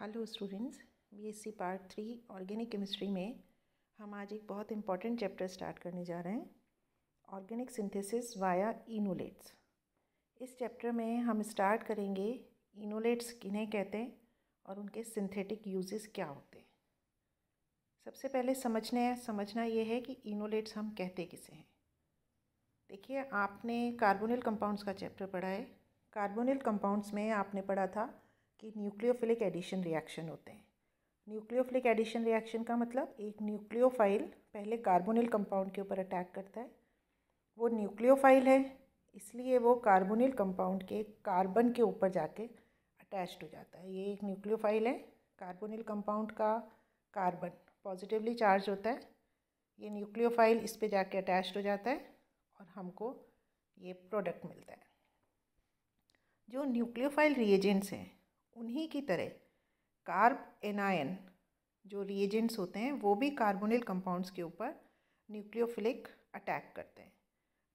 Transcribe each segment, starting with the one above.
Hello students, BSc part 3 organic chemistry में हम आज एक बहुत इम्पॉर्टेंट चैप्टर स्टार्ट करने जा रहे हैं, ऑर्गेनिक सिंथेसिस वाया इनोलेट्स। इस चैप्टर में हम स्टार्ट करेंगे इनोलेट्स किन्हें कहते हैं और उनके सिंथेटिक यूजेस क्या होते हैं। सबसे पहले समझना ये है कि इनोलेट्स हम कहते किसे हैं। देखिए, आपने कार्बोनिल कंपाउंड्स का चैप्टर पढ़ा है। कार्बोनिल कंपाउंड्स में आपने पढ़ा था कि न्यूक्लियोफिलिक एडिशन रिएक्शन होते हैं। न्यूक्लियोफिलिक एडिशन रिएक्शन का मतलब एक न्यूक्लियोफाइल पहले कार्बोनिल कंपाउंड के ऊपर अटैक करता है। वो न्यूक्लियोफाइल है, इसलिए वो कार्बोनिल कंपाउंड के कार्बन के ऊपर जाके अटैच्ड हो जाता है। ये एक न्यूक्लियोफाइल है। कार्बोनिल कंपाउंड का कार्बन पॉजिटिवली चार्ज होता है। ये न्यूक्लियोफाइल इस पे जाके अटैच्ड हो जाता है और हमको ये प्रोडक्ट मिलता है। जो न्यूक्लियोफाइल रिएजेंट्स हैं उन्हीं की तरह कार्ब एनायन जो रिएजेंट्स होते हैं वो भी कार्बोनिल कंपाउंड्स के ऊपर न्यूक्लियोफिलिक अटैक करते हैं।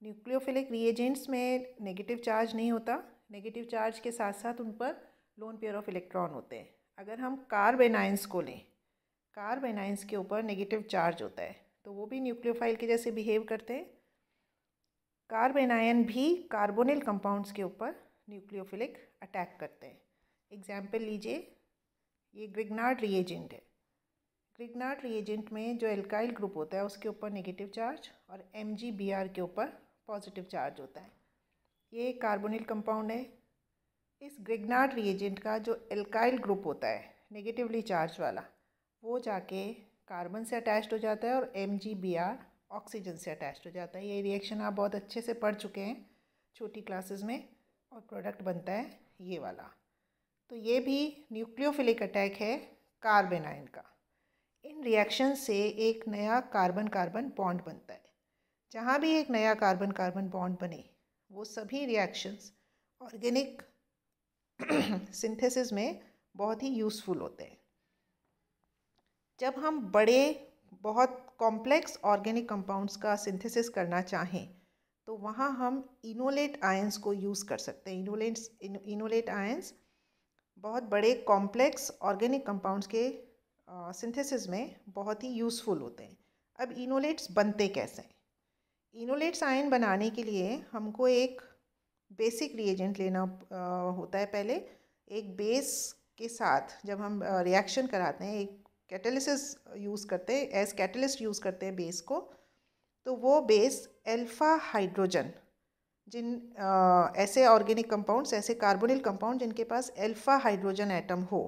न्यूक्लियोफिलिक रिएजेंट्स में नेगेटिव चार्ज नहीं होता, नेगेटिव चार्ज के साथ साथ उन पर लोन पेयर ऑफ इलेक्ट्रॉन होते हैं। अगर हम कार्ब एनायंस को लें, कार्ब एनायंस के ऊपर नेगेटिव चार्ज होता है तो वो भी न्यूक्लियोफाइल के जैसे बिहेव करते हैं। कार्ब एनायन भी कार्बोनिल कंपाउंड्स के ऊपर न्यूक्लियोफिलिक अटैक करते हैं। एग्जाम्पल लीजिए, ये ग्रिग्नार्ड रिएजेंट है। ग्रिग्नार्ड रिएजेंट में जो एल्काइल ग्रुप होता है उसके ऊपर नेगेटिव चार्ज और MgBr के ऊपर पॉजिटिव चार्ज होता है। ये कार्बोनिल कंपाउंड है। इस ग्रिग्नार्ड रिएजेंट का जो एल्काइल ग्रुप होता है नेगेटिवली चार्ज वाला, वो जाके कार्बन से अटैच्ड हो जाता है और MgBr ऑक्सीजन से अटैच्ड हो जाता है। ये रिएक्शन आप बहुत अच्छे से पढ़ चुके हैं छोटी क्लासेस में, और प्रोडक्ट बनता है ये वाला। तो ये भी न्यूक्लियोफिलिक अटैक है कार्ब एनायन का। इन रिएक्शन से एक नया कार्बन कार्बन बॉन्ड बनता है। जहाँ भी एक नया कार्बन कार्बन बॉन्ड बने वो सभी रिएक्शंस ऑर्गेनिक सिंथेसिस में बहुत ही यूज़फुल होते हैं। जब हम बड़े बहुत कॉम्प्लेक्स ऑर्गेनिक कंपाउंड्स का सिंथेसिस करना चाहें तो वहाँ हम इनोलेट आयंस को यूज़ कर सकते हैं। इनोलेट आयंस बहुत बड़े कॉम्प्लेक्स ऑर्गेनिक कंपाउंड्स के सिंथेसिस में बहुत ही यूज़फुल होते हैं। अब इनोलेट्स बनते कैसे हैं? इनोलेट्स आयन बनाने के लिए हमको एक बेसिक रिएजेंट लेना होता है। पहले एक बेस के साथ जब हम रिएक्शन कराते हैं, एक कैटालिसिस यूज़ करते हैं, एज कैटलिस्ट यूज़ करते हैं बेस को, तो वो बेस अल्फ़ा हाइड्रोजन ऐसे ऑर्गेनिक कंपाउंड्स, ऐसे कार्बोनिल कंपाउंड जिनके पास अल्फ़ा हाइड्रोजन एटम हो,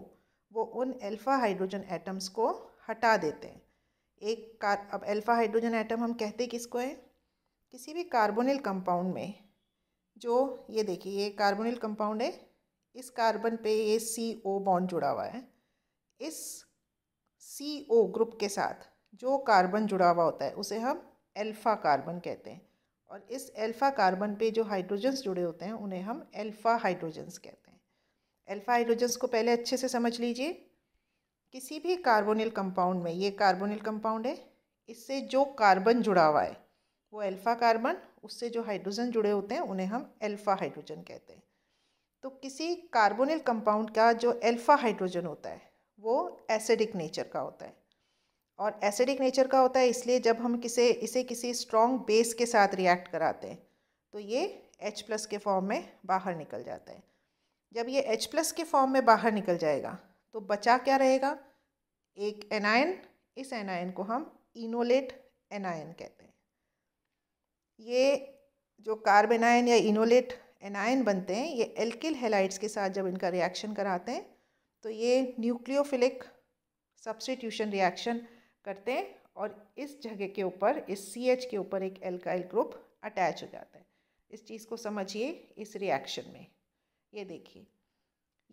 वो उन अल्फ़ा हाइड्रोजन एटम्स को हटा देते हैं। अब अल्फ़ा हाइड्रोजन एटम हम कहते किसको है? किसी भी कार्बोनिल कंपाउंड में जो, ये देखिए ये कार्बोनिल कंपाउंड है, इस कार्बन पे ये CO बॉन्ड जुड़ा हुआ है। इस CO ग्रुप के साथ जो कार्बन जुड़ा हुआ होता है उसे हम अल्फ़ा कार्बन कहते हैं, और इस अल्फ़ा कार्बन पे जो हाइड्रोजन्स जुड़े होते हैं उन्हें हम अल्फ़ा हाइड्रोजन्स कहते हैं। अल्फ़ा हाइड्रोजन्स को पहले अच्छे से समझ लीजिए। किसी भी कार्बोनिल कंपाउंड में, ये कार्बोनिल कंपाउंड है, इससे जो कार्बन जुड़ा हुआ है वो अल्फ़ा कार्बन, उससे जो हाइड्रोजन जुड़े होते हैं उन्हें हम अल्फ़ा हाइड्रोजन कहते हैं। तो किसी कार्बोनिल कंपाउंड का जो अल्फ़ा हाइड्रोजन होता है वो एसिडिक नेचर का होता है, और एसिडिक नेचर का होता है इसलिए जब हम इसे किसी स्ट्रॉन्ग बेस के साथ रिएक्ट कराते हैं तो ये H+ के फॉर्म में बाहर निकल जाता है। जब ये H+ के फॉर्म में बाहर निकल जाएगा तो बचा क्या रहेगा? एक एनायन। इस एनायन को हम इनोलेट एनायन कहते हैं। ये जो कार्ब एनायन या इनोलेट एनायन बनते हैं, ये एल्किल हैलाइड्स के साथ जब इनका रिएक्शन कराते हैं तो ये न्यूक्लियोफिलिक सब्स्टिट्यूशन रिएक्शन करते हैं और इस जगह के ऊपर, इस CH के ऊपर एक एल्काइल ग्रुप अटैच हो जाता है। इस चीज़ को समझिए इस रिएक्शन में। ये देखिए,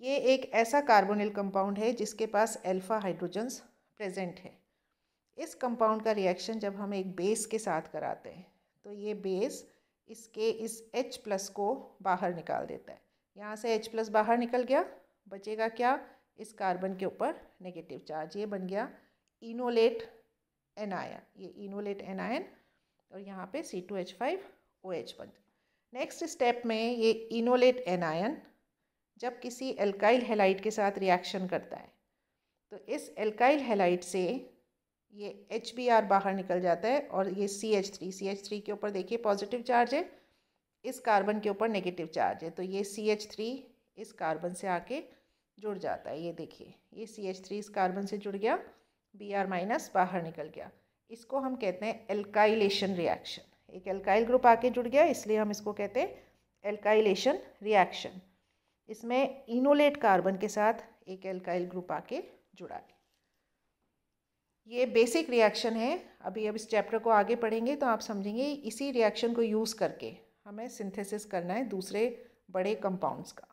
ये एक ऐसा कार्बोनिल कंपाउंड है जिसके पास अल्फ़ा हाइड्रोजन्स प्रेजेंट है। इस कंपाउंड का रिएक्शन जब हम एक बेस के साथ कराते हैं तो ये बेस इस H+ को बाहर निकाल देता है। यहाँ से H+ बाहर निकल गया, बचेगा क्या? इस कार्बन के ऊपर नेगेटिव चार्ज। ये बन गया इनोलेट एनायन, ये इनोलेट एनायन, और यहाँ पे C2H5OH बन। नेक्स्ट स्टेप में ये इनोलेट एनायन जब किसी एल्काइल हैलाइड के साथ रिएक्शन करता है तो इस एल्काइल हैलाइड से ये HBr बाहर निकल जाता है और ये CH3 के ऊपर देखिए पॉजिटिव चार्ज है, इस कार्बन के ऊपर नेगेटिव चार्ज है, तो ये CH3 इस कार्बन से आके जुड़ जाता है। ये देखिए ये CH3 इस कार्बन से जुड़ गया, Br- बाहर निकल गया। इसको हम कहते हैं एल्काइलेशन रिएक्शन। एक एल्काइल ग्रुप आके जुड़ गया, इसलिए हम इसको कहते हैं एल्काइलेशन रिएक्शन। इसमें इनोलेट कार्बन के साथ एक एल्काइल ग्रुप आके जुड़ा है। ये बेसिक रिएक्शन है। अभी अब इस चैप्टर को आगे पढ़ेंगे तो आप समझेंगे इसी रिएक्शन को यूज़ करके हमें सिंथेसिस करना है दूसरे बड़े कंपाउंड्स का।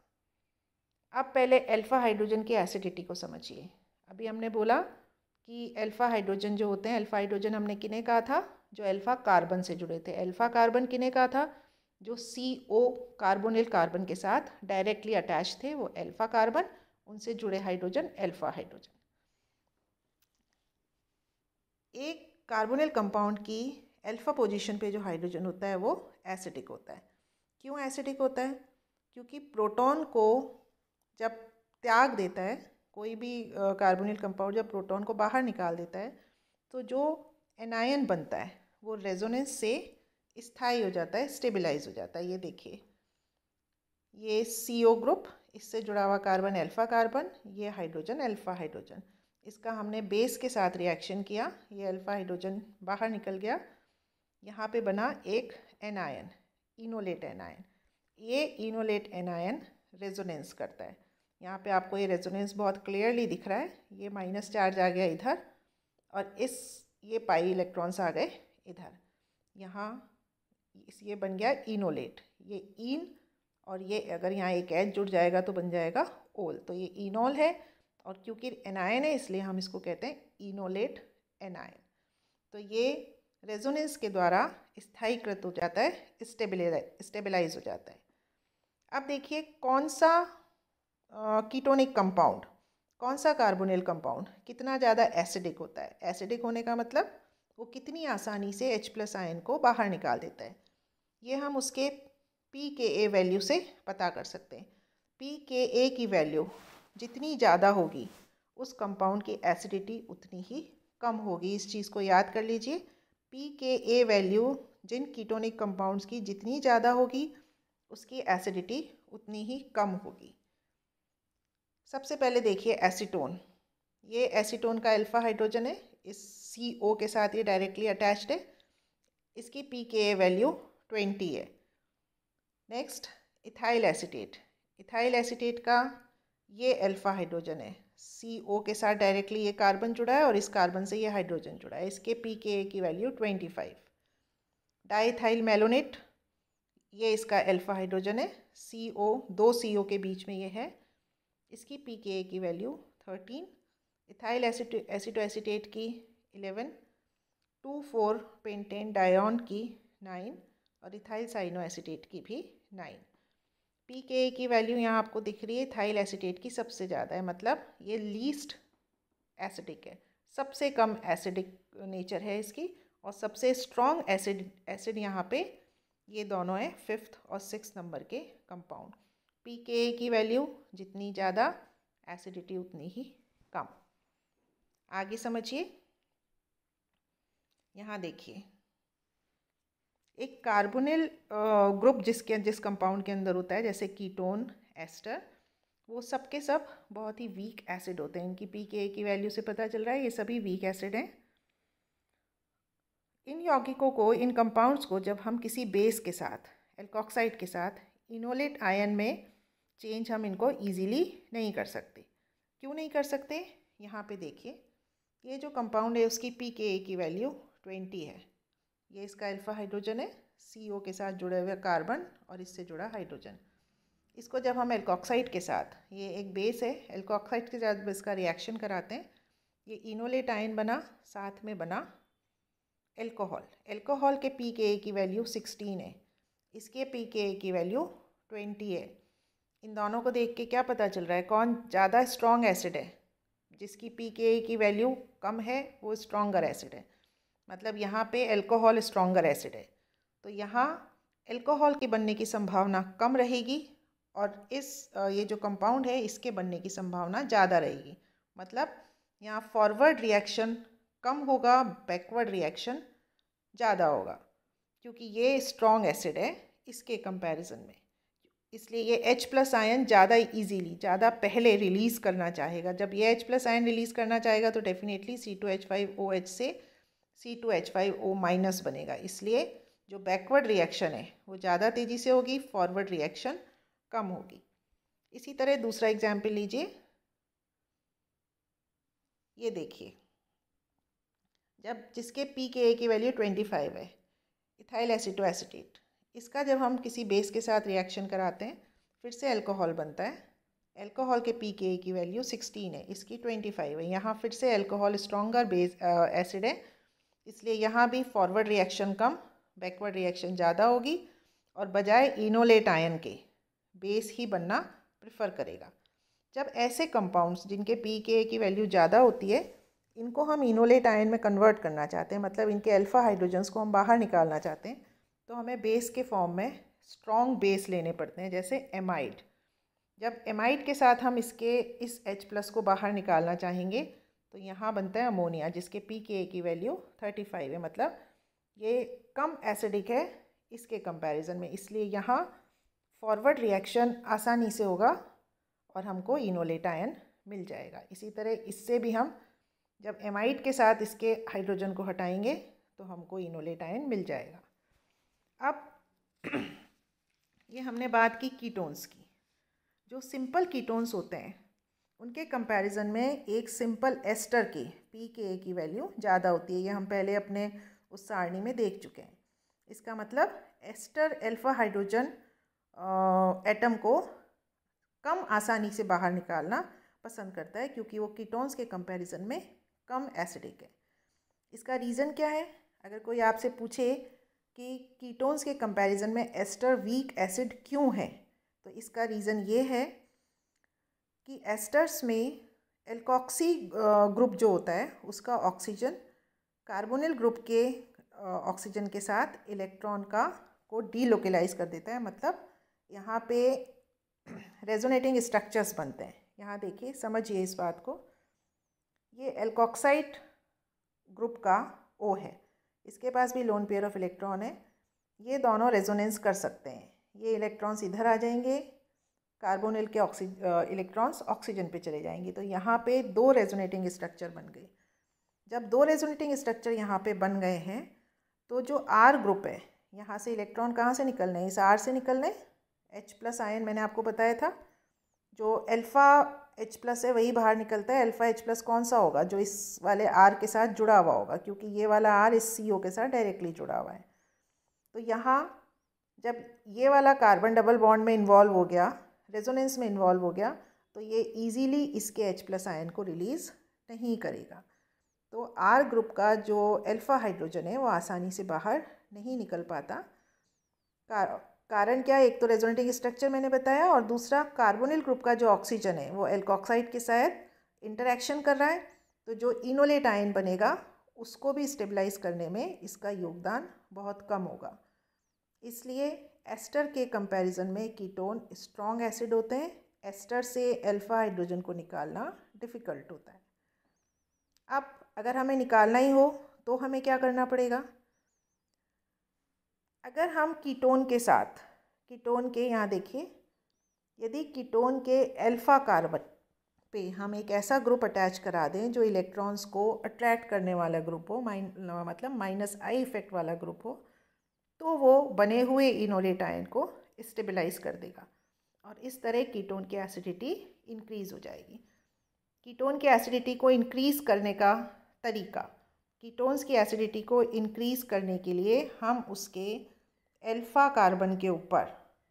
अब पहले अल्फा हाइड्रोजन की एसिडिटी को समझिए। अभी हमने बोला कि अल्फा हाइड्रोजन जो होते हैं, अल्फा हाइड्रोजन हमने किन्हें कहा था, जो अल्फा कार्बन से जुड़े थे। अल्फा कार्बन किन्हें कहा था, जो CO कार्बोनिल कार्बन के साथ डायरेक्टली अटैच थे, वो अल्फा कार्बन, उनसे जुड़े हाइड्रोजन अल्फा हाइड्रोजन। एक कार्बोनिल कंपाउंड की अल्फा पोजीशन पे जो हाइड्रोजन होता है वो एसिडिक होता है। क्यों एसिडिक होता है? क्योंकि प्रोटॉन को जब त्याग देता है, कोई भी कार्बोनिल कंपाउंड जब प्रोटॉन को बाहर निकाल देता है तो जो एनायन बनता है वो रेजोनेंस से स्थायी हो जाता है, स्टेबलाइज हो जाता है। ये देखिए ये CO ग्रुप, इससे जुड़ा हुआ कार्बन अल्फा कार्बन, ये हाइड्रोजन अल्फा हाइड्रोजन। इसका हमने बेस के साथ रिएक्शन किया, ये अल्फा हाइड्रोजन बाहर निकल गया, यहाँ पे बना एक एनायन, इनोलेट एनायन। ये इनोलेट एनायन रेजोनेंस करता है। यहाँ पे आपको ये रेजोनेंस बहुत क्लियरली दिख रहा है। ये माइनस चार्ज आ गया इधर और ये पाई इलेक्ट्रॉन्स आ गए इधर। यहाँ ये बन गया इनोलेट, ये इन, और ये अगर यहाँ एक एच जुड़ जाएगा तो बन जाएगा ओल। तो ये इनोल है और क्योंकि एनायन है इसलिए हम इसको कहते हैं इनोलेट एनायन। तो ये रेजोनेंस के द्वारा स्थायीकृत हो जाता है, स्टेबलाइज हो जाता है। अब देखिए कौन सा कीटोनिक कंपाउंड, कौन सा कार्बोनिल कंपाउंड कितना ज़्यादा एसिडिक होता है। एसिडिक होने का मतलब वो कितनी आसानी से H+ आयन को बाहर निकाल देता है। ये हम उसके pKa वैल्यू से पता कर सकते हैं। pKa की वैल्यू जितनी ज़्यादा होगी उस कंपाउंड की एसिडिटी उतनी ही कम होगी। इस चीज़ को याद कर लीजिए। pKa वैल्यू जिन कीटोनिक कंपाउंड्स की जितनी ज़्यादा होगी उसकी एसिडिटी उतनी ही कम होगी। सबसे पहले देखिए एसीटोन। ये एसीटोन का अल्फा हाइड्रोजन है, इस CO के साथ ये डायरेक्टली अटैच्ड है। इसकी pKa वैल्यू 20 है। Next ethyl acetate. Ethyl acetate का ये अल्फा हाइड्रोजन है, CO के साथ डायरेक्टली ये कार्बन जुड़ा है और इस कार्बन से ये हाइड्रोजन जुड़ा है। इसके pKa की वैल्यू 25। डाइथाइल मेलोनेट, ये इसका अल्फा हाइड्रोजन है, दो CO के बीच में ये है, इसकी pKa की वैल्यू 13। इथाइल एसिटोएसीटेट की 11, 2,4 पेंटेन डायोन की 9 और इथाइल साइनोएसीटेट की भी 9। pKa की वैल्यू यहाँ आपको दिख रही है, इथाइल एसीटेट की सबसे ज़्यादा है, मतलब ये लीस्ट एसिडिक है, सबसे कम एसिडिक नेचर है इसकी। और सबसे स्ट्रॉन्ग एसिड यहाँ पे ये दोनों है, 5th और 6th नंबर के कंपाउंड। pKa की वैल्यू जितनी ज़्यादा एसिडिटी उतनी ही कम। आगे समझिए, यहाँ देखिए एक कार्बोनिल ग्रुप जिस कंपाउंड के अंदर होता है, जैसे कीटोन, एस्टर, वो सब के सब बहुत ही वीक एसिड होते हैं। इनकी pKa की वैल्यू से पता चल रहा है ये सभी वीक एसिड हैं। इन यौगिकों को, इन कंपाउंड्स को जब हम किसी बेस के साथ, एल्कोक्साइड के साथ इनोलेट आयन में चेंज हम इनको ईजीली नहीं कर सकते। क्यों नहीं कर सकते? यहाँ पे देखिए ये जो कंपाउंड है उसकी pKa की वैल्यू 20 है। ये इसका अल्फा हाइड्रोजन है, CO के साथ जुड़े हुए कार्बन और इससे जुड़ा हाइड्रोजन। इसको जब हम एल्कोक्साइड के साथ, ये एक बेस है, एल्कोक्साइड के साथ इसका रिएक्शन कराते हैं, ये इनोलेट आयन बना, साथ में बना एल्कोहल। एल्कोहल के pKa की वैल्यू 16 है, इसके pKa की वैल्यू 20 है। इन दोनों को देख के क्या पता चल रहा है कौन ज़्यादा स्ट्रॉन्ग एसिड है? जिसकी pKa की वैल्यू कम है वो स्ट्रॉन्गर एसिड है, मतलब यहाँ पे एल्कोहल स्ट्रॉन्गर एसिड है, तो यहाँ एल्कोहल के बनने की संभावना कम रहेगी और ये जो कंपाउंड है इसके बनने की संभावना ज़्यादा रहेगी। मतलब यहाँ फॉरवर्ड रिएक्शन कम होगा, बैकवर्ड रिएक्शन ज़्यादा होगा, क्योंकि ये स्ट्रॉन्ग एसिड है इसके कंपैरिजन में। इसलिए ये H+ आयन ज़्यादा इजीली, ज़्यादा पहले रिलीज़ करना चाहेगा। जब ये H+ आयन रिलीज़ करना चाहेगा तो डेफिनेटली C2H5OH से C2H5O- बनेगा। इसलिए जो बैकवर्ड रिएक्शन है वो ज़्यादा तेज़ी से होगी, फॉरवर्ड रिएक्शन कम होगी। इसी तरह दूसरा एग्जाम्पल लीजिए। ये देखिए, जब जिसके pKa की वैल्यू 25 है, इथाइल एसीटोएसीटेट, इसका जब हम किसी बेस के साथ रिएक्शन कराते हैं फिर से अल्कोहल बनता है। अल्कोहल के pKa की वैल्यू 16 है, इसकी 25 है। यहाँ फिर से अल्कोहल स्ट्रॉन्गर बेस एसिड है, इसलिए यहाँ भी फॉरवर्ड रिएक्शन कम, बैकवर्ड रिएक्शन ज़्यादा होगी और बजाय इनोलेट आयन के बेस ही बनना प्रेफर करेगा। जब ऐसे कंपाउंड्स जिनके pKa की वैल्यू ज़्यादा होती है, इनको हम इनोलेट आयन में कन्वर्ट करना चाहते हैं, मतलब इनके अल्फ़ा हाइड्रोजन्स को हम बाहर निकालना चाहते हैं, तो हमें बेस के फॉर्म में स्ट्रॉन्ग बेस लेने पड़ते हैं, जैसे एमाइड। जब एमाइड के साथ हम इसके इस H+ को बाहर निकालना चाहेंगे तो यहाँ बनता है अमोनिया, जिसके pKa की वैल्यू 35 है, मतलब ये कम एसिडिक है इसके कंपैरिजन में। इसलिए यहाँ फॉरवर्ड रिएक्शन आसानी से होगा और हमको इनोलेट आयन मिल जाएगा। इसी तरह इससे भी हम जब एमाइड के साथ इसके हाइड्रोजन को हटाएंगे तो हमको इनोलेट आयन मिल जाएगा। अब ये हमने बात की कीटोन्स की। जो सिंपल कीटोन्स होते हैं उनके कंपैरिजन में एक सिंपल एस्टर की pKa की वैल्यू ज़्यादा होती है। ये हम पहले अपने उस सारणी में देख चुके हैं। इसका मतलब एस्टर अल्फ़ा हाइड्रोजन एटम को कम आसानी से बाहर निकालना पसंद करता है, क्योंकि वो कीटोन्स के कंपैरिजन में कम एसिडिक है। इसका रीज़न क्या है? अगर कोई आपसे पूछे कि कीटोन्स के कंपैरिजन में एस्टर वीक एसिड क्यों है, तो इसका रीज़न ये है कि एस्टर्स में एल्कोक्सी ग्रुप जो होता है उसका ऑक्सीजन कार्बोनिल ग्रुप के ऑक्सीजन के साथ इलेक्ट्रॉन को डीलोकेलाइज कर देता है। मतलब यहाँ पे रेजोनेटिंग स्ट्रक्चर्स बनते हैं। यहाँ देखिए, समझिए इस बात को। ये एल्कोक्साइड ग्रुप का O है, इसके पास भी लोन पेयर ऑफ इलेक्ट्रॉन है। ये दोनों रेजोनेंस कर सकते हैं। ये इलेक्ट्रॉन्स इधर आ जाएंगे, कार्बोनिल के इलेक्ट्रॉन्स ऑक्सीजन पे चले जाएंगे, तो यहाँ पे 2 रेजोनेटिंग स्ट्रक्चर बन गए। जब 2 रेजोनेटिंग स्ट्रक्चर यहाँ पे बन गए हैं तो जो R ग्रुप है, यहाँ से इलेक्ट्रॉन कहाँ से निकलने हैं? इस R से निकलने। H+ आयन मैंने आपको बताया था, जो अल्फ़ा H+ है वही बाहर निकलता है। अल्फ़ा H+ कौन सा होगा? जो इस वाले R के साथ जुड़ा हुआ होगा, क्योंकि ये वाला R इस CO के साथ डायरेक्टली जुड़ा हुआ है। तो यहाँ जब ये वाला कार्बन डबल बॉन्ड में इन्वॉल्व हो गया, रेजोनेंस में इन्वॉल्व हो गया, तो ये इजीली इसके H+ आयन को रिलीज़ नहीं करेगा। तो R ग्रुप का जो अल्फ़ा हाइड्रोजन है वो आसानी से बाहर नहीं निकल पाता। कारण क्या है? एक तो रेजोनेटिंग स्ट्रक्चर मैंने बताया, और दूसरा कार्बोनिल ग्रुप का जो ऑक्सीजन है वो एल्कोक्साइड के साथ इंटरेक्शन कर रहा है, तो जो इनोलेट आयन बनेगा उसको भी स्टेबलाइज करने में इसका योगदान बहुत कम होगा। इसलिए एस्टर के कंपैरिजन में कीटोन स्ट्रॉन्ग एसिड होते हैं। एस्टर से अल्फ़ा हाइड्रोजन को निकालना डिफ़िकल्ट होता है। अब अगर हमें निकालना ही हो तो हमें क्या करना पड़ेगा? अगर हम कीटोन के साथ, कीटोन के यहाँ देखिए, यदि कीटोन के अल्फ़ा कार्बन पे हम एक ऐसा ग्रुप अटैच करा दें जो इलेक्ट्रॉन्स को अट्रैक्ट करने वाला ग्रुप हो, मतलब -I इफेक्ट वाला ग्रुप हो, तो वो बने हुए इनोलेट आयन को स्टेबलाइज कर देगा और इस तरह कीटोन की एसिडिटी इंक्रीज़ हो जाएगी। कीटोन की एसिडिटी को इंक्रीज़ करने का तरीका, कीटोन्स की एसिडिटी को इंक्रीज़ करने के लिए हम उसके अल्फ़ा कार्बन के ऊपर,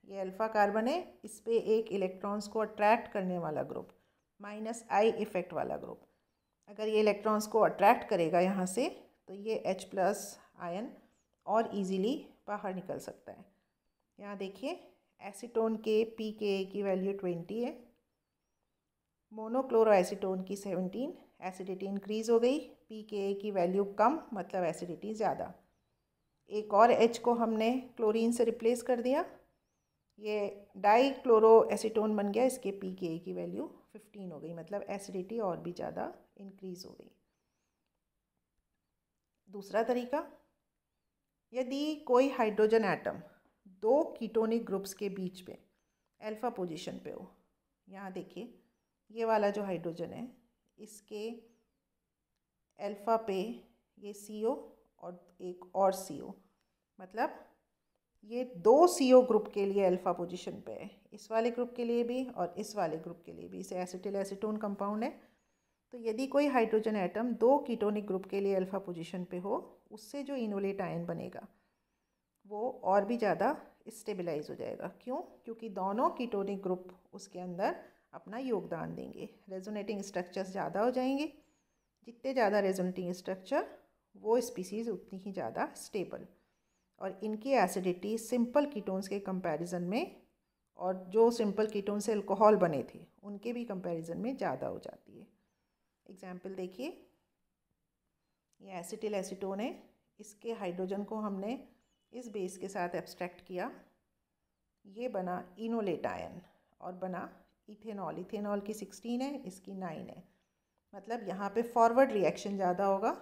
ये अल्फ़ा कार्बन है, इस पे एक इलेक्ट्रॉन्स को अट्रैक्ट करने वाला ग्रुप, -I इफेक्ट वाला ग्रुप, अगर ये इलेक्ट्रॉन्स को अट्रैक्ट करेगा यहाँ से, तो ये H+ आयन और इजीली बाहर निकल सकता है। यहाँ देखिए, एसीटोन के pKa की वैल्यू 20 है, मोनोक्लोरो एसीटोन की 17, एसिडिटी इंक्रीज़ हो गई। pKa की वैल्यू कम, मतलब एसिडिटी ज़्यादा। एक और H को हमने क्लोरीन से रिप्लेस कर दिया, ये डाई क्लोरो एसीटोन बन गया, इसके pKa की वैल्यू 15 हो गई, मतलब एसिडिटी और भी ज़्यादा इंक्रीज़ हो गई। दूसरा तरीका, यदि कोई हाइड्रोजन एटम दो कीटोनिक ग्रुप्स के बीच में अल्फ़ा पोजीशन पे हो, यहाँ देखिए ये वाला जो हाइड्रोजन है इसके अल्फ़ा पे ये CO और एक और CO, मतलब ये दो CO ग्रुप के लिए अल्फ़ा पोजीशन पे है, इस वाले ग्रुप के लिए भी और इस वाले ग्रुप के लिए भी। इसे एसिटिल एसीटोन कंपाउंड है। तो यदि कोई हाइड्रोजन एटम दो कीटोनिक ग्रुप के लिए अल्फ़ा पोजीशन पे हो, उससे जो इनोलेट आयन बनेगा वो और भी ज़्यादा स्टेबलाइज हो जाएगा। क्यों? क्योंकि दोनों कीटोनिक ग्रुप उसके अंदर अपना योगदान देंगे, रेजोनेटिंग स्ट्रक्चर्स ज़्यादा हो जाएंगे। जितने ज़्यादा रेजोनेटिंग स्ट्रक्चर, वो स्पीसीज़ उतनी ही ज़्यादा स्टेबल, और इनकी एसिडिटी सिंपल कीटोन्स के कंपैरिजन में, और जो सिंपल कीटोन से अल्कोहल बने थे उनके भी कंपैरिजन में ज़्यादा हो जाती है। एग्जाम्पल देखिए, ये एसिटिल एसीटोन है, इसके हाइड्रोजन को हमने इस बेस के साथ एब्स्ट्रैक्ट किया, ये बना इनोलेट आयन और बना इथेनॉल। इथेनॉल की 16 है, इसकी 9 है, मतलब यहाँ पे फॉरवर्ड रिएक्शन ज़्यादा होगा,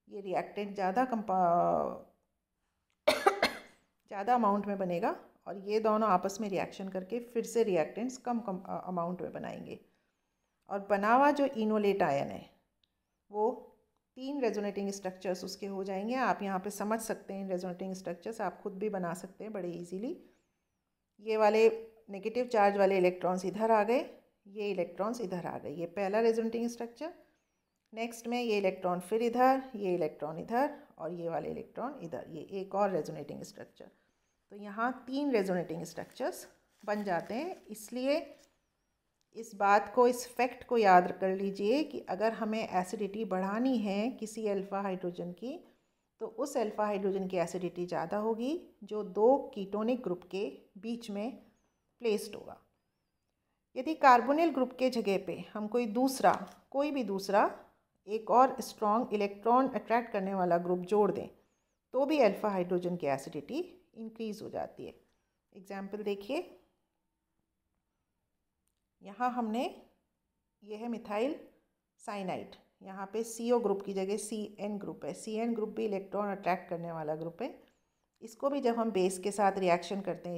ये रिएक्टेंट ज़्यादा अमाउंट में बनेगा, और ये दोनों आपस में रिएक्शन करके फिर से रिएक्टेंट्स कम अमाउंट में बनाएंगे। और बना हुआ जो इनोलेट आयन है वो 3 रेजोनेटिंग स्ट्रक्चर्स उसके हो जाएंगे। आप यहाँ पे समझ सकते हैं इन रेजोनेटिंग स्ट्रक्चर्स, आप खुद भी बना सकते हैं बड़े इजीली। ये वाले नेगेटिव चार्ज वाले इलेक्ट्रॉन्स इधर आ गए, ये इलेक्ट्रॉन्स इधर आ गए, ये पहला रेजोनेटिंग स्ट्रक्चर। नेक्स्ट में ये इलेक्ट्रॉन फिर इधर, ये इलेक्ट्रॉन इधर, और ये वाले इलेक्ट्रॉन इधर, ये एक और रेजोनेटिंग स्ट्रक्चर। तो यहाँ 3 रेजोनेटिंग स्ट्रक्चर्स बन जाते हैं। इसलिए इस बात को, इस फैक्ट को याद कर लीजिए कि अगर हमें एसिडिटी बढ़ानी है किसी अल्फ़ा हाइड्रोजन की, तो उस अल्फ़ा हाइड्रोजन की एसिडिटी ज़्यादा होगी जो दो कीटोनिक ग्रुप के बीच में प्लेस्ड होगा। यदि कार्बोनिल ग्रुप के जगह पे हम कोई भी दूसरा एक और स्ट्रॉन्ग इलेक्ट्रॉन अट्रैक्ट करने वाला ग्रुप जोड़ दें, तो भी अल्फ़ा हाइड्रोजन की एसिडिटी इंक्रीज़ हो जाती है। एग्जाम्पल देखिए, यहाँ हमने, ये है मिथाइल साइनाइड, यहाँ पे CO ग्रुप की जगह CN ग्रुप है। CN ग्रुप भी इलेक्ट्रॉन अट्रैक्ट करने वाला ग्रुप है। इसको भी जब हम बेस के साथ रिएक्शन करते हैं,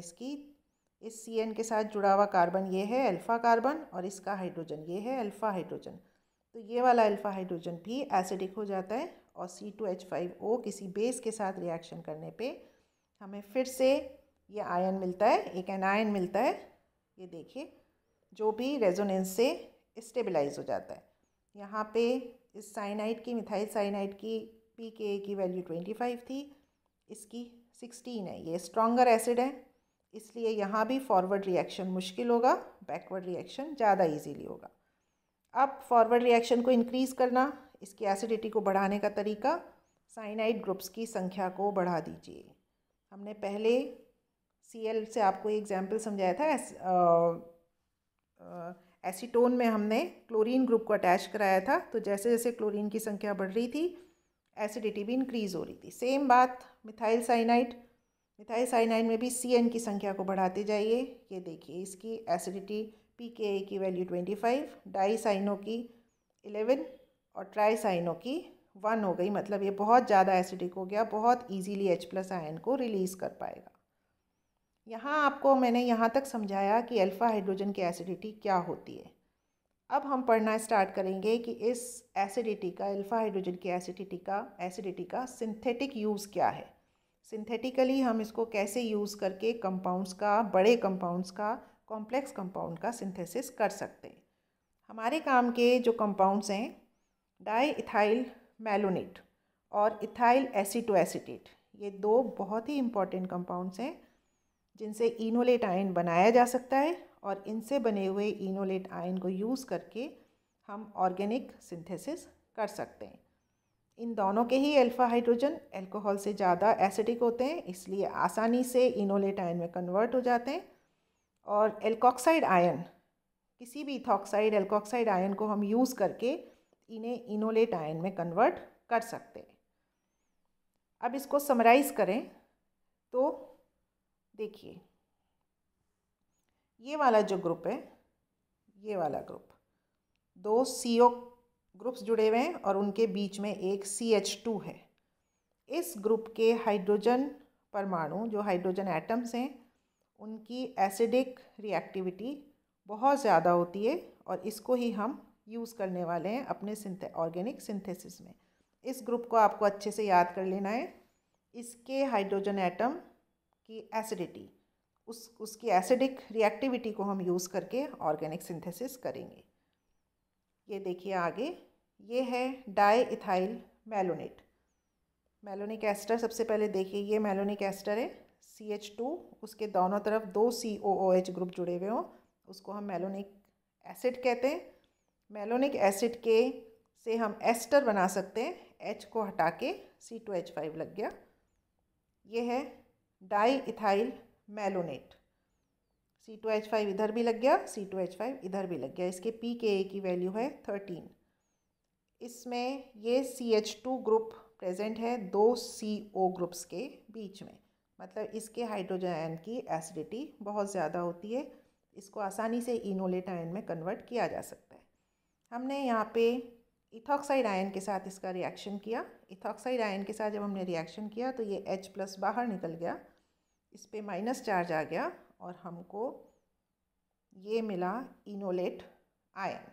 इस CN के साथ जुड़ा हुआ कार्बन ये है अल्फ़ा कार्बन, और इसका हाइड्रोजन ये है अल्फ़ा हाइड्रोजन, तो ये वाला अल्फ़ा हाइड्रोजन भी एसिडिक हो जाता है। और C2H5O किसी बेस के साथ रिएक्शन करने पे हमें फिर से ये आयन मिलता है, एक एनायन मिलता है, ये देखिए, जो भी रेजोनेंस से स्टेबलाइज हो जाता है। यहाँ पे इस साइनाइड की, मिथाइल साइनाइड की pKa की वैल्यू 25 थी, इसकी 16 है। ये स्ट्रॉन्गर एसिड है, इसलिए यहाँ भी फॉरवर्ड रिएक्शन मुश्किल होगा, बैकवर्ड रिएक्शन ज़्यादा इजीली होगा। अब फॉरवर्ड रिएक्शन को इंक्रीज़ करना, इसकी एसिडिटी को बढ़ाने का तरीका, साइनाइड ग्रुप्स की संख्या को बढ़ा दीजिए। हमने पहले Cl से आपको एग्जाम्पल समझाया था, एसीटोन में हमने क्लोरीन ग्रुप को अटैच कराया था, तो जैसे जैसे क्लोरीन की संख्या बढ़ रही थी एसिडिटी भी इंक्रीज़ हो रही थी। सेम बात मिथाइल साइनाइड में भी CN की संख्या को बढ़ाते जाइए। ये देखिए, इसकी एसिडिटी pKa की वैल्यू 25, डाईसाइनो की 11 और ट्राईसाइनो की 1 हो गई, मतलब ये बहुत ज़्यादा एसिडिक हो गया, बहुत ईजीली H+ आयन को रिलीज़ कर पाएगा। यहाँ आपको मैंने यहाँ तक समझाया कि अल्फ़ा हाइड्रोजन की एसिडिटी क्या होती है। अब हम पढ़ना स्टार्ट करेंगे कि इस एसिडिटी का, अल्फ़ा हाइड्रोजन की एसिडिटी का सिंथेटिक यूज़ क्या है। सिंथेटिकली हम इसको कैसे यूज़ करके कंपाउंड्स का, बड़े कंपाउंड्स का, कॉम्प्लेक्स कंपाउंड का सिंथेसिस कर सकते हैं। हमारे काम के जो कंपाउंड्स हैं, डाई इथाइल मैलोनेट और इथाइल एसीटोएसीटेट, ये दो बहुत ही इम्पॉर्टेंट कंपाउंड्स हैं जिनसे इनोलेट आयन बनाया जा सकता है, और इनसे बने हुए इनोलेट आयन को यूज़ करके हम ऑर्गेनिक सिंथेसिस कर सकते हैं। इन दोनों के ही अल्फ़ा हाइड्रोजन अल्कोहल से ज़्यादा एसिडिक होते हैं, इसलिए आसानी से इनोलेट आयन में कन्वर्ट हो जाते हैं। और एल्कोक्साइड आयन, किसी भी इथॉक्साइड एल्कोक्साइड आयन को हम यूज़ करके इन्हें इनोलेट आयन में कन्वर्ट कर सकते हैं। अब इसको समराइज़ करें तो देखिए, ये वाला जो ग्रुप है ये वाला ग्रुप, 2 CO ग्रुप्स जुड़े हुए हैं और उनके बीच में एक CH2 है। इस ग्रुप के हाइड्रोजन परमाणु, जो हाइड्रोजन एटम्स हैं, उनकी एसिडिक रिएक्टिविटी बहुत ज़्यादा होती है और इसको ही हम यूज़ करने वाले हैं अपने ऑर्गेनिक सिंथेसिस में। इस ग्रुप को आपको अच्छे से याद कर लेना है। इसके हाइड्रोजन एटम की एसिडिटी, उसकी एसिडिक रिएक्टिविटी को हम यूज़ करके ऑर्गेनिक सिंथेसिस करेंगे। ये देखिए आगे, ये है di ethyl malonate, malonic ester. सबसे पहले देखिए, ये मैलोनिक एस्टर है, CH2, उसके दोनों तरफ 2 COOH ग्रुप जुड़े हुए हों, उसको हम मैलोनिक एसिड कहते हैं। मैलोनिक एसिड के से हम एस्टर बना सकते हैं, H को हटा के C2H5 लग गया। ये है डाई इथाइल मैलोनेट, C2H5 इधर भी लग गया, C2H5 इधर भी लग गया। इसके pKa की वैल्यू है 13। इसमें ये CH2 ग्रुप प्रेजेंट है 2 CO ग्रुप्स के बीच में, मतलब इसके हाइड्रोजन आयन की एसिडिटी बहुत ज़्यादा होती है। इसको आसानी से इनोलेट आयन में कन्वर्ट किया जा सकता है। हमने यहाँ पे इथॉक्साइड आयन के साथ इसका रिएक्शन किया। इथॉक्साइड आयन के साथ जब हमने रिएक्शन किया तो ये H+ बाहर निकल गया, इस पर माइनस चार्ज आ गया और हमको ये मिला इनोलेट आयन।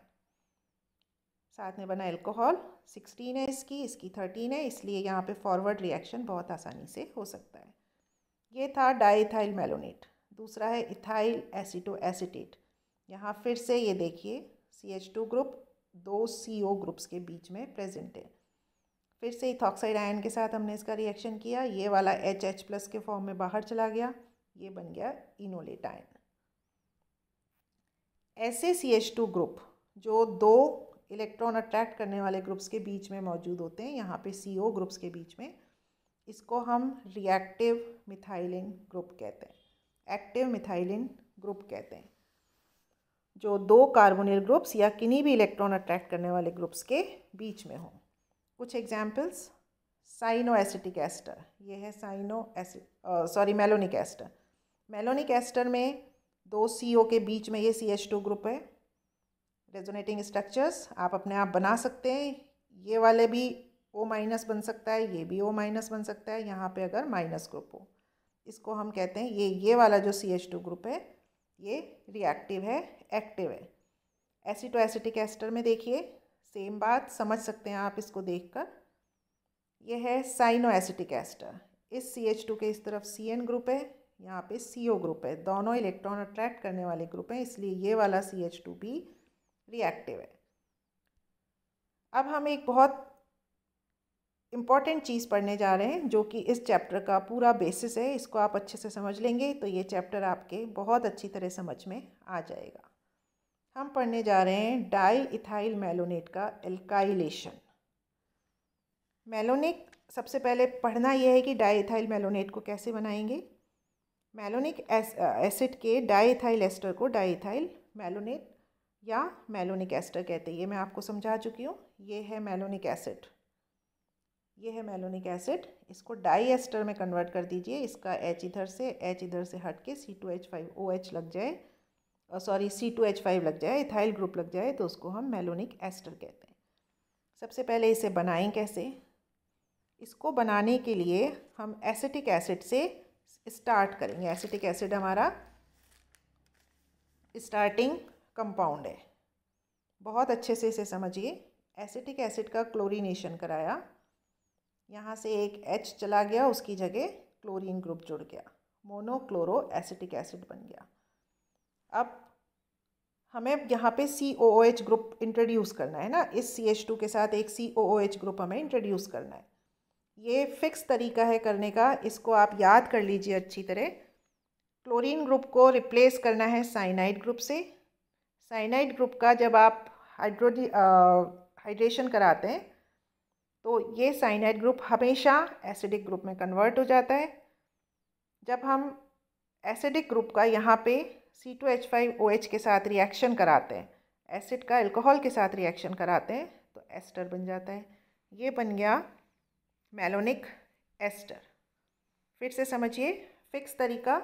साथ में बना एल्कोहल, 16 है इसकी 13 है, इसलिए यहाँ पे फॉरवर्ड रिएक्शन बहुत आसानी से हो सकता है। ये था डाईइथाइल मैलोनेट। दूसरा है इथाइल एसीटोएसीटेट। यहाँ फिर से ये देखिए, CH2 ग्रुप 2 CO ग्रुप्स के बीच में प्रेजेंट है। फिर से इथॉक्साइड आयन के साथ हमने इसका रिएक्शन किया, ये वाला H+ के फॉर्म में बाहर चला गया, ये बन गया इनोलेट आयन। ऐसे CH2 ग्रुप जो 2 इलेक्ट्रॉन अट्रैक्ट करने वाले ग्रुप्स के बीच में मौजूद होते हैं, यहाँ पे CO ग्रुप्स के बीच में, इसको हम रिएक्टिव मिथाइलिन ग्रुप कहते हैं, एक्टिव मिथाइलिन ग्रुप कहते हैं, जो 2 कार्बोनिल ग्रुप्स या किन्हीं भी इलेक्ट्रॉन अट्रैक्ट करने वाले ग्रुप्स के बीच में हों। कुछ एग्जाम्पल्स, साइनोएसिटिक एस्टर, ये है मैलोनिक एस्टर। मैलोनिक एस्टर में 2 CO के बीच में ये CH2 ग्रुप है। रेजोनेटिंग स्ट्रक्चर्स आप अपने आप बना सकते हैं, ये वाले भी O- बन सकता है, ये भी O- बन सकता है, यहाँ पे अगर माइनस ग्रुप हो, इसको हम कहते हैं ये वाला जो CH2 ग्रुप है ये रिएक्टिव है, एक्टिव है। एसिटोएसिटिक एस्टर में देखिए सेम बात, समझ सकते हैं आप इसको देखकर। ये है साइनोएसिटिक एस्टर, इस CH2 के इस तरफ CN ग्रुप है, यहाँ पे CO ग्रुप है, दोनों इलेक्ट्रॉन अट्रैक्ट करने वाले ग्रुप हैं, इसलिए ये वाला CH2 भी रिएक्टिव है। अब हम एक बहुत इम्पॉर्टेंट चीज़ पढ़ने जा रहे हैं जो कि इस चैप्टर का पूरा बेसिस है। इसको आप अच्छे से समझ लेंगे तो ये चैप्टर आपके बहुत अच्छी तरह समझ में आ जाएगा। हम पढ़ने जा रहे हैं डाई इथाइल मैलोनेट का एल्काइलेशन। मैलोनिक, सबसे पहले पढ़ना यह है कि डाई इथाइल मैलोनेट को कैसे बनाएंगे। मैलोनिक एसिड के डाई इथाइल एस्टर को डाई इथाइल मैलोनेट या मैलोनिक एस्टर कहते हैं, ये मैं आपको समझा चुकी हूँ। ये है मैलोनिक एसिड, ये है मैलोनिक एसिड, इसको डाई एस्टर में कन्वर्ट कर दीजिए। इसका H इधर से हट के C2H5OH लग जाए, C2H5 लग जाए, इथाइल ग्रुप लग जाए, तो उसको हम मैलोनिक एस्टर कहते हैं। सबसे पहले इसे बनाएं कैसे। इसको बनाने के लिए हम एसिटिक एसिड से स्टार्ट करेंगे। एसिटिक एसिड हमारा स्टार्टिंग कंपाउंड है, बहुत अच्छे से इसे समझिए। एसिटिक एसिड का क्लोरीनेशन कराया, यहाँ से एक H चला गया, उसकी जगह क्लोरीन ग्रुप जुड़ गया, मोनोक्लोरो एसिटिक एसिड बन गया। अब हमें यहाँ पे COOH ग्रुप इंट्रोड्यूस करना है ना, इस CH2 के साथ एक COOH ग्रुप हमें इंट्रोड्यूस करना है। ये फिक्स तरीका है करने का, इसको आप याद कर लीजिए अच्छी तरह। क्लोरीन ग्रुप को रिप्लेस करना है साइनाइड ग्रुप से। साइनाइड ग्रुप का जब आप हाइड्रेशन कराते हैं तो ये साइनाइड ग्रुप हमेशा एसिडिक ग्रुप में कन्वर्ट हो जाता है। जब हम एसिडिक ग्रुप का यहाँ पे C2H5OH के साथ रिएक्शन कराते हैं, एसिड का अल्कोहल के साथ रिएक्शन कराते हैं, तो एस्टर बन जाता है। ये बन गया मैलोनिक एस्टर। फिर से समझिए, फिक्स तरीका,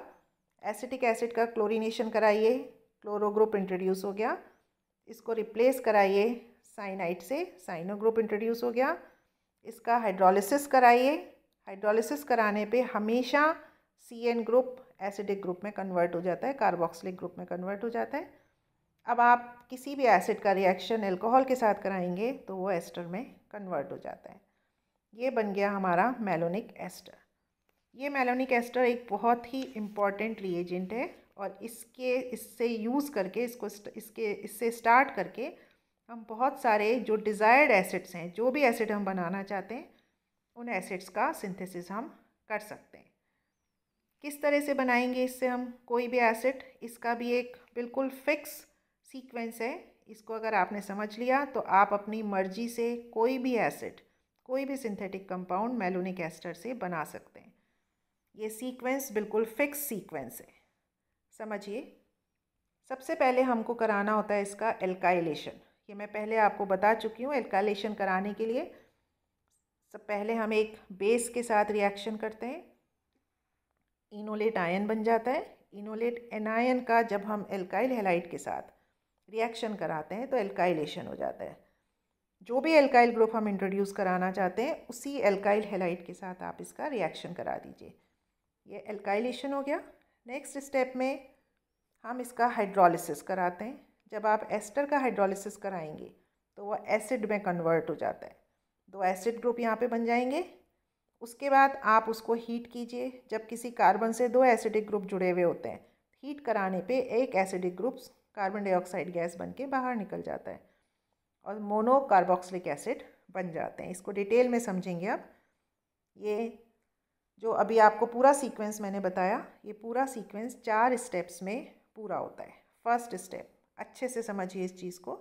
एसिटिक एसिड का क्लोरीनेशन कराइए, क्लोरो ग्रुप इंट्रोड्यूस हो गया, इसको रिप्लेस कराइए साइनाइड से, साइनो ग्रुप इंट्रोड्यूस हो गया। इसका हाइड्रोलिसिस कराइए, हाइड्रोलिसिस कराने पे हमेशा CN ग्रुप एसिडिक ग्रुप में कन्वर्ट हो जाता है, कार्बोक्सिलिक ग्रुप में कन्वर्ट हो जाता है। अब आप किसी भी एसिड का रिएक्शन अल्कोहल के साथ कराएंगे तो वो एस्टर में कन्वर्ट हो जाता है। ये बन गया हमारा मैलोनिक एस्टर। ये मैलोनिक एस्टर एक बहुत ही इम्पॉर्टेंट रिएजेंट है और इससे यूज़ करके इससे स्टार्ट करके हम बहुत सारे जो डिज़ायर्ड एसिड्स हैं, जो भी एसिड हम बनाना चाहते हैं, उन एसिड्स का सिंथेसिस हम कर सकते हैं। किस तरह से बनाएंगे इससे हम कोई भी एसिड, इसका भी एक बिल्कुल फिक्स सीक्वेंस है। इसको अगर आपने समझ लिया तो आप अपनी मर्जी से कोई भी एसिड, कोई भी सिंथेटिक कंपाउंड मैलोनिक एस्टर से बना सकते हैं। ये सीक्वेंस बिल्कुल फिक्स सीक्वेंस है, समझिए। सबसे पहले हमको कराना होता है इसका एल्काइलेशन। ये मैं पहले आपको बता चुकी हूँ। एल्काइलेशन कराने के लिए सब पहले हम एक बेस के साथ रिएक्शन करते हैं, इनोलेट आयन बन जाता है। इनोलेट एनायन का जब हम एल्काइल हैलाइड के साथ रिएक्शन कराते हैं तो एल्काइलेशन हो जाता है। जो भी एल्काइल ग्रुप हम इंट्रोड्यूस कराना चाहते हैं उसी एल्काइल हैलाइड के साथ आप इसका रिएक्शन करा दीजिए। ये एल्काइलेशन हो गया। नेक्स्ट स्टेप में हम इसका हाइड्रोलिसिस कराते हैं। जब आप एस्टर का हाइड्रोलिसिस कराएंगे तो वह एसिड में कन्वर्ट हो जाता है, 2 एसिड ग्रुप यहाँ पे बन जाएंगे। उसके बाद आप उसको हीट कीजिए। जब किसी कार्बन से 2 एसिडिक ग्रुप जुड़े हुए होते हैं, हीट कराने पे एक acidic group carbon dioxide gas बन के बाहर निकल जाता है और मोनो कार्बोक्सिलिक एसिड बन जाते हैं। इसको डिटेल में समझेंगे अब। ये जो अभी आपको पूरा सीक्वेंस मैंने बताया, ये पूरा सीक्वेंस 4 स्टेप्स में पूरा होता है। फर्स्ट स्टेप, अच्छे से समझिए इस चीज़ को।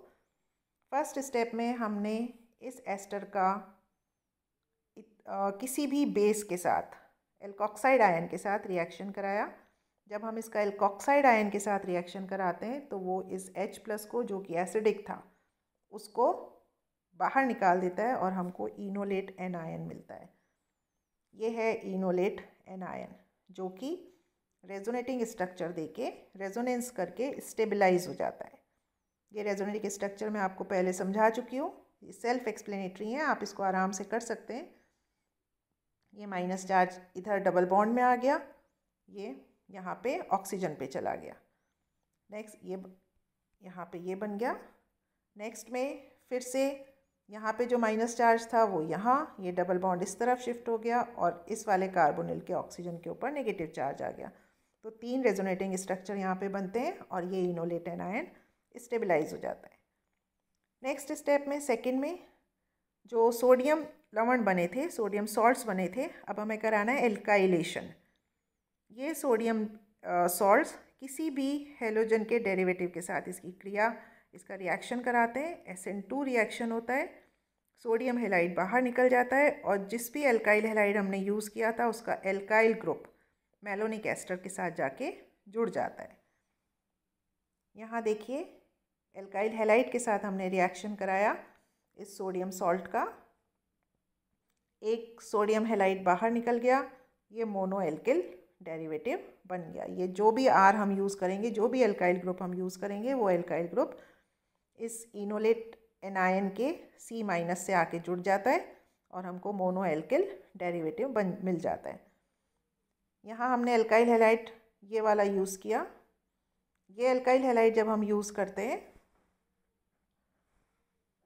फर्स्ट स्टेप में हमने इस एस्टर का किसी भी बेस के साथ, एल्कोक्साइड आयन के साथ रिएक्शन कराया। जब हम इसका एल्कोक्साइड आयन के साथ रिएक्शन कराते हैं तो वो इस H+ को, जो कि एसिडिक था, उसको बाहर निकाल देता है और हमको इनोलेट एनायन मिलता है। ये है इनोलेट एनायन, जो कि रेजोनेटिंग स्ट्रक्चर देके रेजोनेंस करके स्टेबलाइज हो जाता है। ये रेजोनेटिंग स्ट्रक्चर मैं आपको पहले समझा चुकी हूँ, ये सेल्फ एक्सप्लेनेटरी है, आप इसको आराम से कर सकते हैं। ये माइनस चार्ज इधर डबल बॉन्ड में आ गया, ये यहाँ पे ऑक्सीजन पे चला गया। नेक्स्ट ये यहाँ पे ये बन गया। नेक्स्ट में फिर से यहाँ पे जो माइनस चार्ज था वो यहाँ, ये डबल बॉन्ड इस तरफ शिफ्ट हो गया और इस वाले कार्बोनिल के ऑक्सीजन के ऊपर नेगेटिव चार्ज आ गया। तो 3 रेजोनेटिंग स्ट्रक्चर यहाँ पे बनते हैं और ये इनोलेट एनायन स्टेबलाइज हो जाता है। नेक्स्ट स्टेप में, सेकंड में, जो सोडियम लवण बने थे, सोडियम सॉल्ट्स बने थे, अब हमें कराना है एल्काइलेशन। ये सोडियम सॉल्ट्स किसी भी हेलोजन के डेरिवेटिव के साथ इसकी क्रिया, इसका रिएक्शन कराते हैं। SN2 रिएक्शन होता है, सोडियम हैलाइड बाहर निकल जाता है और जिस भी एल्काइल हैलाइड हमने यूज़ किया था उसका एल्काइल ग्रुप मैलोनिक एस्टर के साथ जाके जुड़ जाता है। यहाँ देखिए, एल्काइल हैलाइड के साथ हमने रिएक्शन कराया इस सोडियम सॉल्ट का, एक सोडियम हैलाइड बाहर निकल गया, ये मोनो एल्किल डेरिवेटिव बन गया। ये जो भी R हम यूज़ करेंगे, जो भी एल्काइल ग्रुप हम यूज़ करेंगे, वो एल्काइल ग्रुप इस इनोलेट एनायन के C- से आके जुड़ जाता है और हमको मोनो एल्किल डेरिवेटिव मिल जाता है। यहाँ हमने एल्काइल हैलाइड ये वाला यूज़ किया। ये एल्काइल हैलाइड जब हम यूज़ करते हैं,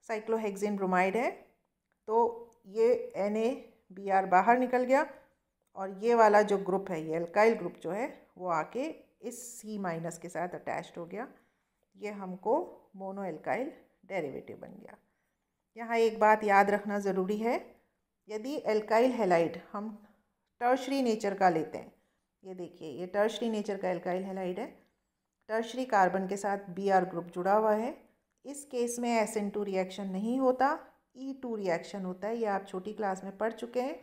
साइक्लोहेक्सेन ब्रोमाइड है, तो ये NaBr बाहर निकल गया और ये वाला जो ग्रुप है, ये एल्काइल ग्रुप जो है, वो आके इस C- के साथ अटैच्ड हो गया। ये हमको मोनो एल्काइल डेरिवेटिव बन गया। यहाँ एक बात याद रखना ज़रूरी है, यदि एल्काइल हैलाइड हम टर्शरी नेचर का लेते हैं, ये देखिए ये टर्शरी नेचर का एल्काइल हैलाइड है, टर्शरी कार्बन के साथ Br ग्रुप जुड़ा हुआ है, इस केस में SN2 रिएक्शन नहीं होता, E2 रिएक्शन होता है। ये आप छोटी क्लास में पढ़ चुके हैं।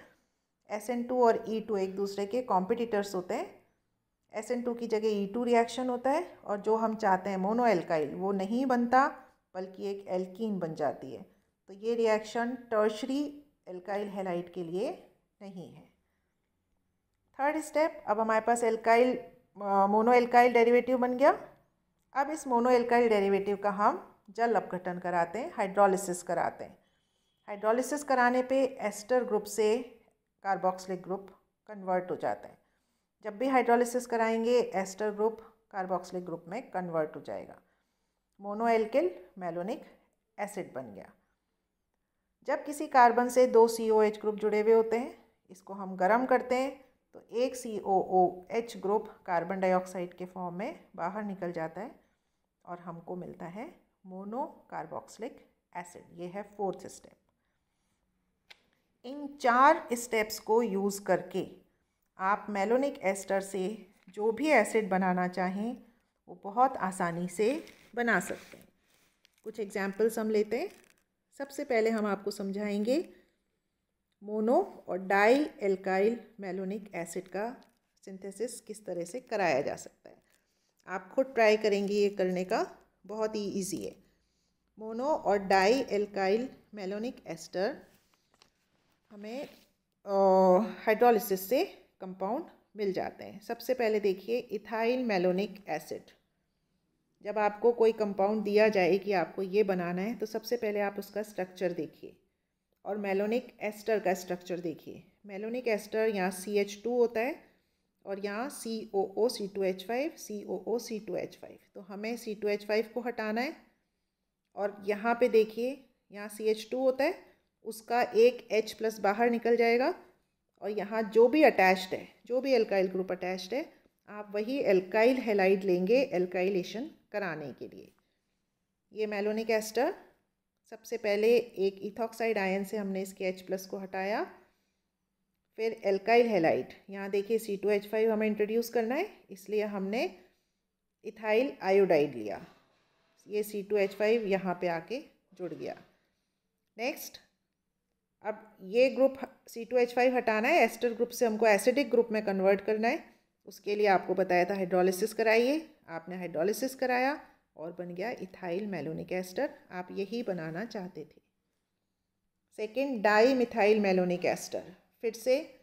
SN2 और E2 एक दूसरे के कॉम्पिटिटर्स होते हैं। SN2 की जगह E2 रिएक्शन होता है और जो हम चाहते हैं मोनो एल्काइल, वो नहीं बनता बल्कि एक एल्कीन बन जाती है। तो ये रिएक्शन टर्शरी एल्काइल हैलाइड के लिए नहीं है। थर्ड स्टेप, अब हमारे पास एल्काइल मोनो एल्काइल डेरिवेटिव बन गया। अब इस मोनो एल्काइल डेरिवेटिव का हम जल अपघटन कराते हैं, हाइड्रोलिसिस कराते हैं। हाइड्रोलिसिस कराने पे एस्टर ग्रुप से कार्बोक्सिलिक ग्रुप कन्वर्ट हो जाता है। जब भी हाइड्रोलिसिस कराएंगे एस्टर ग्रुप कार्बोक्सिलिक ग्रुप में कन्वर्ट हो जाएगा, मोनो एल्किल मैलोनिक एसिड बन गया। जब किसी कार्बन से 2 COH ग्रुप जुड़े हुए होते हैं, इसको हम गर्म करते हैं तो एक COOH ग्रुप कार्बन डाइऑक्साइड के फॉर्म में बाहर निकल जाता है और हमको मिलता है मोनो कार्बोक्सिलिक एसिड। ये है 4th स्टेप। इन 4 स्टेप्स को यूज़ करके आप मैलोनिक एस्टर से जो भी एसिड बनाना चाहें वो बहुत आसानी से बना सकते हैं। कुछ एग्जाम्पल्स हम लेते हैं। सबसे पहले हम आपको समझाएंगे मोनो और डाई एल्काइल मैलोनिक एसिड का सिंथेसिस किस तरह से कराया जा सकता है। आप खुद ट्राई करेंगे ये करने का, बहुत ही ईजी है। मोनो और डाई एल्काइल मैलोनिक एस्टर हमें हाइड्रोलिसिस से कंपाउंड मिल जाते हैं। सबसे पहले देखिए इथाइल मैलोनिक एसिड। जब आपको कोई कंपाउंड दिया जाए कि आपको ये बनाना है तो सबसे पहले आप उसका स्ट्रक्चर देखिए और मैलोनिक एस्टर का स्ट्रक्चर देखिए। मैलोनिक एस्टर यहाँ CH2 होता है और यहाँ COOC2H5 COOC2H5। तो हमें C2H5 को हटाना है और यहाँ पे देखिए यहाँ CH2 होता है, उसका एक H+ बाहर निकल जाएगा और यहाँ जो भी अटैच्ड है, जो भी एल्काइल ग्रुप अटैच्ड है, आप वही एल्काइल हैलाइड लेंगे एल्काइलेशन कराने के लिए। ये मैलोनिक एस्टर, सबसे पहले एक इथॉक्साइड आयन से हमने इसके H+ को हटाया, फिर एल्काइल हैलाइड, यहाँ देखिए C2H5 हमें इंट्रोड्यूस करना है, इसलिए हमने इथाइल आयोडाइड लिया। ये C2H5 यहाँ पे आके जुड़ गया। नेक्स्ट, अब ये ग्रुप C2H5 हटाना है, एस्टर ग्रुप से हमको एसिडिक ग्रुप में कन्वर्ट करना है। उसके लिए आपको बताया था हाइड्रोलिसिस कराइए, आपने हाइड्रोलिसिस कराया और बन गया इथाइल मैलोनिक एस्टर। आप यही बनाना चाहते थे। Second, di methyl malonic ester. फिर से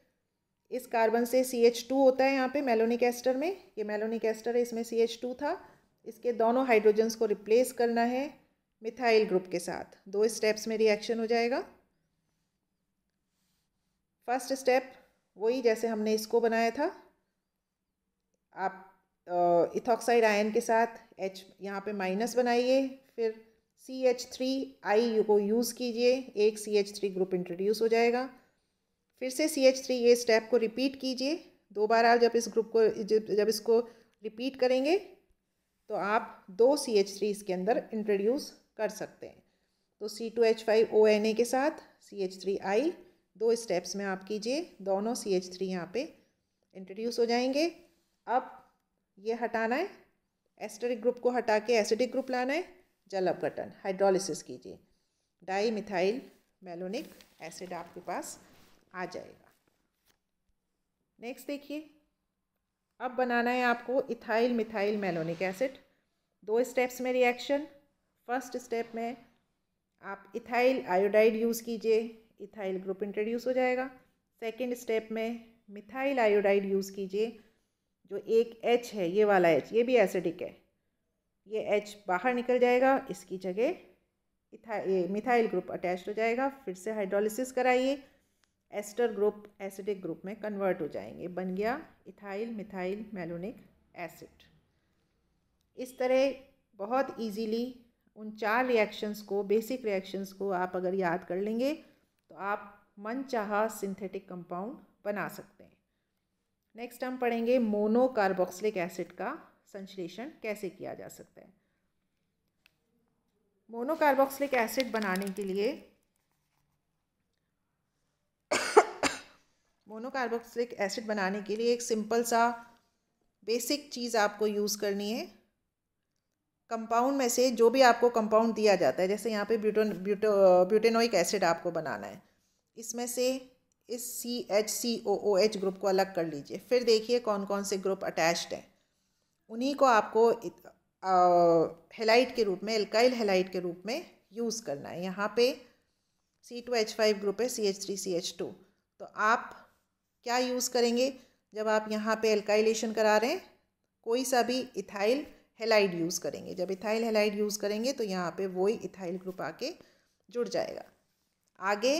इस कार्बन से CH2 होता है यहाँ पे मैलोनिक एस्टर में, ये मैलोनिक एस्टर है, इसमें CH2 था, इसके दोनों हाइड्रोजन्स को रिप्लेस करना है मिथाइल ग्रुप के साथ। 2 स्टेप्स में रिएक्शन हो जाएगा। फर्स्ट स्टेप वही जैसे हमने इसको बनाया था, आप इथॉक्साइड आयन के साथ H यहाँ पे माइनस बनाइए, फिर CH3I को यूज़ कीजिए, एक CH3 ग्रुप इंट्रोड्यूस हो जाएगा। फिर से CH3 ये स्टेप को रिपीट कीजिए 2 बार। आप जब इस ग्रुप को जब इसको रिपीट करेंगे तो आप 2 CH3 इसके अंदर इंट्रोड्यूस कर सकते हैं। तो C2H5ONA के साथ CH3I 2 स्टेप्स में आप कीजिए, दोनों CH3 यहाँ पे इंट्रोड्यूस हो जाएंगे। अब ये हटाना है, एस्टरिक ग्रुप को हटा के एसिडिक ग्रुप लाना है, जल अपघटन, हाइड्रोलिसिस कीजिए, डाई मिथाइल मैलोनिक एसिड आपके पास आ जाएगा। नेक्स्ट देखिए, अब बनाना है आपको ethyl methyl malonic acid. 2 steps में रिएक्शन। फर्स्ट स्टेप में आप इथाइल आयोडाइड यूज़ कीजिए, इथाइल ग्रुप इंट्रोड्यूस हो जाएगा। सेकेंड स्टेप में मिथाइल आयोडाइड यूज़ कीजिए, जो एक H है, ये वाला H, ये भी एसिडिक है, ये H बाहर निकल जाएगा, इसकी जगह ये मिथाइल ग्रुप अटैच हो जाएगा। फिर से हाइड्रोलिसिस कराइए, एस्टर ग्रुप एसिडिक ग्रुप में कन्वर्ट हो जाएंगे, बन गया इथाइल मिथाइल मैलोनिक एसिड। इस तरह बहुत इजीली उन 4 रिएक्शंस को, बेसिक रिएक्शंस को आप अगर याद कर लेंगे तो आप मनचाहा सिंथेटिक कंपाउंड बना सकते हैं। नेक्स्ट हम पढ़ेंगे मोनो कार्बोक्सिलिक एसिड का संश्लेषण कैसे किया जा सकता है। मोनो कार्बोक्सिलिक एसिड बनाने के लिए एक सिंपल सा बेसिक चीज़ आपको यूज़ करनी है। कंपाउंड में से जो भी आपको कंपाउंड दिया जाता है, जैसे यहाँ पे ब्यूटेनोइक एसिड आपको बनाना है, इसमें से इस CHCOOH ग्रुप को अलग कर लीजिए। फिर देखिए कौन कौन से ग्रुप अटैच्ड हैं, उन्हीं को आपको हेलाइड के रूप में, एल्काइल हेलाइड के रूप में यूज़ करना है। यहाँ पे C2H5 ग्रुप है, CH3CH2। तो आप क्या यूज़ करेंगे जब आप यहाँ पे एल्काइलेशन करा रहे हैं? कोई सा भी इथाइल हैलाइड यूज़ करेंगे। जब इथाइल हैलाइड यूज़ करेंगे तो यहाँ पे वही इथाइल ग्रुप आके जुड़ जाएगा। आगे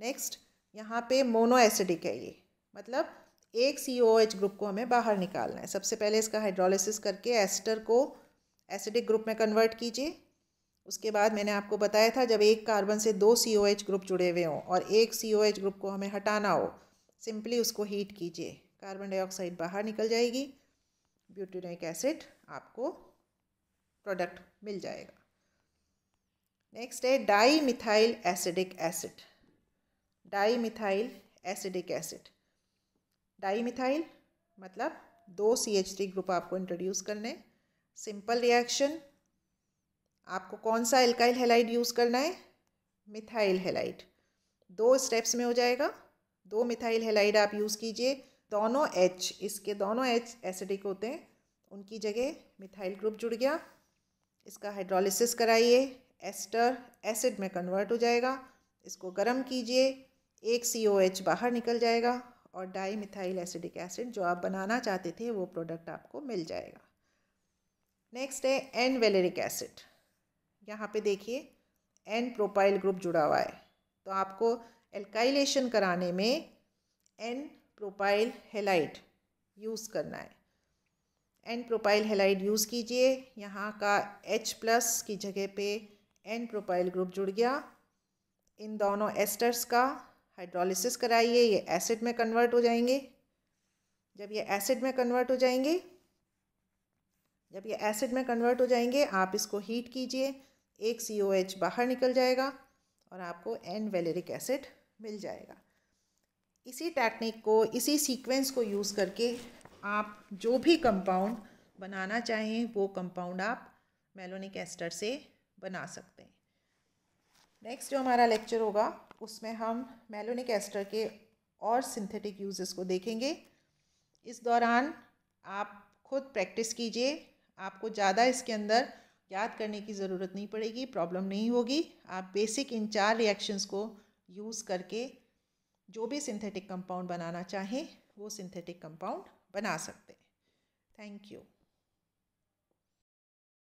नेक्स्ट यहाँ पे मोनो एसिडिक है ये, मतलब एक COOH ग्रुप को हमें बाहर निकालना है। सबसे पहले इसका हाइड्रोलिसिस करके एस्टर को एसिडिक ग्रुप में कन्वर्ट कीजिए। उसके बाद मैंने आपको बताया था जब एक कार्बन से 2 COH ग्रुप जुड़े हुए हों और एक COH ग्रुप को हमें हटाना हो, सिंपली उसको हीट कीजिए, कार्बन डाइऑक्साइड बाहर निकल जाएगी, ब्यूटेनोइक एसिड आपको प्रोडक्ट मिल जाएगा। नेक्स्ट है di methyl acidic acid. Di methyl acidic acid, di methyl मतलब 2 CH3 ग्रुप आपको इंट्रोड्यूस करने। सिंपल रिएक्शन, आपको कौन सा एल्काइल हैलाइड यूज़ करना है? Methyl halide. 2 स्टेप्स में हो जाएगा। 2 मिथाइल हैलाइड आप यूज़ कीजिए। दोनों H, इसके दोनों H एसिडिक होते हैं, उनकी जगह मिथाइल ग्रुप जुड़ गया। इसका हाइड्रोलिसिस कराइए, एस्टर एसिड में कन्वर्ट हो जाएगा। इसको गर्म कीजिए, एक COH बाहर निकल जाएगा और डाई मिथाइल एसिडिक एसिड जो आप बनाना चाहते थे वो प्रोडक्ट आपको मिल जाएगा। नेक्स्ट है एन वेलेरिक एसिड। यहाँ पे देखिए एन प्रोपाइल ग्रुप जुड़ा हुआ है, तो आपको एल्काइलेशन कराने में एन प्रोपाइल हैलाइड यूज़ करना है। एन प्रोपाइल हैलाइड यूज़ कीजिए। यहाँ का H+ की जगह पे एन प्रोपाइल ग्रुप जुड़ गया। इन दोनों एस्टर्स का हाइड्रोलिसिस कराइए, ये एसिड में कन्वर्ट हो जाएंगे। जब ये एसिड में कन्वर्ट हो जाएंगे आप इसको हीट कीजिए, एक COH बाहर निकल जाएगा और आपको एन वेलेरिक एसिड मिल जाएगा। इसी टेक्निक को, इसी सीक्वेंस को यूज़ करके आप जो भी कंपाउंड बनाना चाहें वो कंपाउंड आप मेलोनिक एस्टर से बना सकते हैं। नेक्स्ट जो हमारा लेक्चर होगा उसमें हम मेलोनिक एस्टर के और सिंथेटिक यूजेस को देखेंगे। इस दौरान आप खुद प्रैक्टिस कीजिए, आपको ज़्यादा इसके अंदर याद करने की ज़रूरत नहीं पड़ेगी, प्रॉब्लम नहीं होगी। आप बेसिक इन 4 रिएक्शंस को यूज़ करके जो भी सिंथेटिक कंपाउंड बनाना चाहें वो सिंथेटिक कंपाउंड बना सकते हैं। Thank you.